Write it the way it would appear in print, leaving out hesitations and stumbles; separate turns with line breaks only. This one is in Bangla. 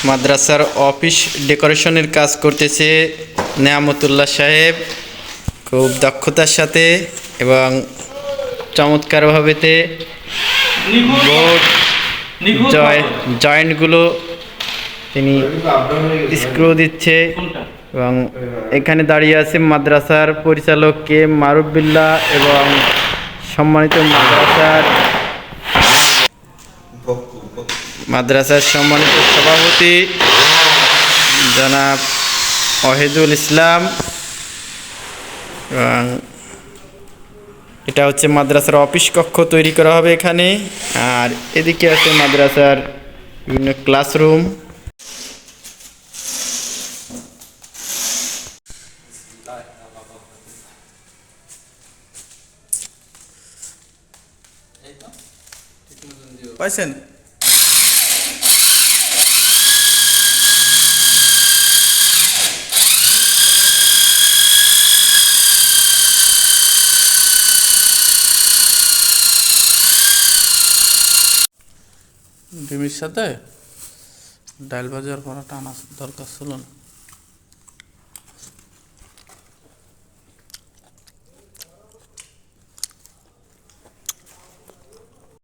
মাদ্রাসার অফিস ডেকোরেশনের কাজ করতেছে নেয়ামতুল্লাহ সাহেব খুব দক্ষতার সাথে এবং চমৎকারভাবে বোর্ড জয়েন্টগুলো তিনি স্ক্রু দিচ্ছে এবং এখানে দাঁড়িয়ে আছে মাদ্রাসার পরিচালক কে মারুফ বিল্লাহ এবং সম্মানিত মাদ্রাসার সম্মানিত সভাপতি জনাব ওয়াহিদুল ইসলাম এবং এটা হচ্ছে মাদ্রাসার অফিস কক্ষ তৈরি করা হবে এখানে। আর এদিকে আছে মাদ্রাসার বিভিন্ন ক্লাসরুম।
পাইছেন? ডিমের সাথে ডাল ভাজার পরোটা আনা দরকার ছিল না।